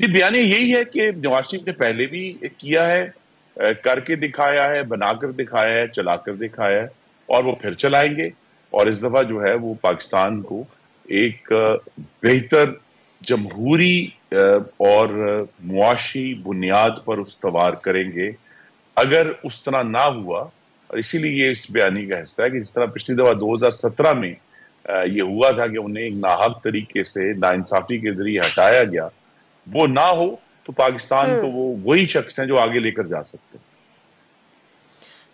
جی بیانیہ یہی ہے کہ نواز شریف نے پہلے بھی کیا ہے، کر کے دکھایا ہے، بنا کر دکھایا ہے، چلا کر دکھایا ہے، اور وہ پھر چلائیں گے۔ اور اس دفعہ جو ہے وہ پاکستان کو ایک بہتر جمہوری اور معاشی بنیاد پر استوار کریں گے۔ اگر اس طرح نہ ہوا، اور اسی لیے یہ اس بیانی کا حصہ ہے کہ جس طرح پچھلی دفعہ 2017 میں یہ ہوا تھا کہ انہیں ایک ناحق طریقے سے ناانصافی کے ذریعے ہٹایا گیا، وہ نہ ہو تو پاکستان کو وہ وہی شخص ہیں جو آگے لے کر جا سکتے ہیں۔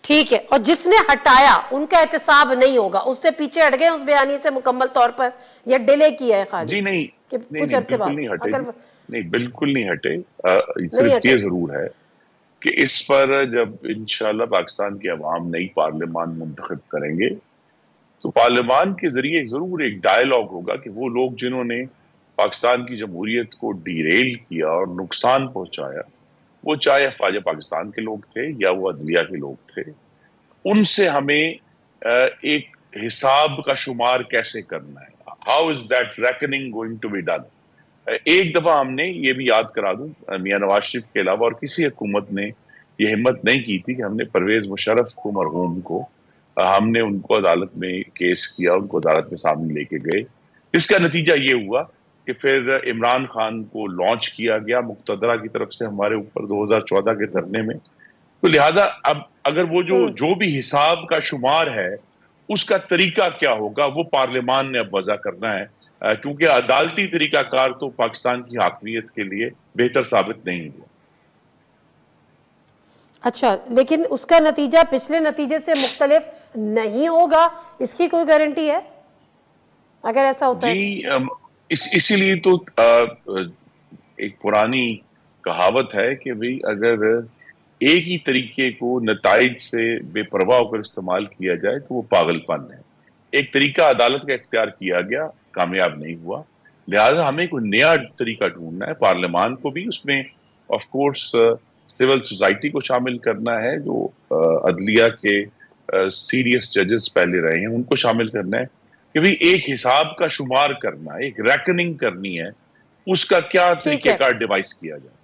ٹھیک ہے، اور جس نے ہٹایا ان کا احتساب نہیں ہوگا، اس سے پیچھے ہٹ گئے اس بیانی سے مکمل طور پر، یا ڈیلے کیا ہے خالی؟ جی نہیں کہ نہیں کچھ نہیں عرصے بالکل بعد نہیں ہٹے اگر جی، نہیں بالکل نہیں ہٹے۔ نہیں صرف ہٹے؟ یہ ضرور ہے کہ اس پر جب انشاءاللہ پاکستان کی عوام نئی پارلیمان منتخب کریں گے تو پارلیمان کے ذریعے ضرور ایک ڈائیلاگ ہوگا کہ وہ لوگ جنہوں نے پاکستان کی جمہوریت کو ڈیریل کیا اور نقصان پہنچایا، وہ چاہے افواج پاکستان کے لوگ تھے یا وہ عدلیہ کے لوگ تھے، ان سے ہمیں ایک حساب کا شمار کیسے کرنا ہے۔ How is that reckoning going to be done؟ ایک دفعہ ہم نے یہ بھی یاد کرا دوں، میاں نواز شریف کے علاوہ اور کسی حکومت نے یہ ہمت نہیں کی تھی کہ ہم نے پرویز مشرف کو، مرحوم کو، ہم نے ان کو عدالت میں کیس کیا، ان کو عدالت میں سامنے لے کے گئے۔ اس کا نتیجہ یہ ہوا کہ پھر عمران خان کو لانچ کیا گیا مقتدرہ کی طرف سے ہمارے اوپر 2014 کے دھرنے میں۔ تو لہٰذا اب اگر وہ جو بھی حساب کا شمار ہے اس کا طریقہ کیا ہوگا، وہ پارلیمان نے اب وضع کرنا ہے، کیونکہ عدالتی طریقہ کار تو پاکستان کی حاکمیت کے لیے بہتر ثابت نہیں ہوا۔ اچھا، لیکن اس کا نتیجہ پچھلے نتیجے سے مختلف نہیں ہوگا، اس کی کوئی گارنٹی ہے اگر ایسا ہوتا ہے؟ جی اسی لیے تو ایک پرانی کہاوت ہے کہ بھئی اگر ایک ہی طریقے کو نتائج سے بے پرواہ ہو کر استعمال کیا جائے تو وہ پاگل پن ہے۔ ایک طریقہ عدالت کا اختیار کیا گیا، کامیاب نہیں ہوا، لہٰذا ہمیں کوئی نیا طریقہ ڈھونڈنا ہے۔ پارلیمان کو بھی اس میں آف کورس سول سوسائٹی کو شامل کرنا ہے، جو عدلیہ کے سیریس ججز پہلے رہے ہیں ان کو شامل کرنا ہے، کہ بھی ایک حساب کا شمار کرنا، ایک ریکننگ کرنی ہے، اس کا کیا طریقہ کار ڈیوائس کیا جائے۔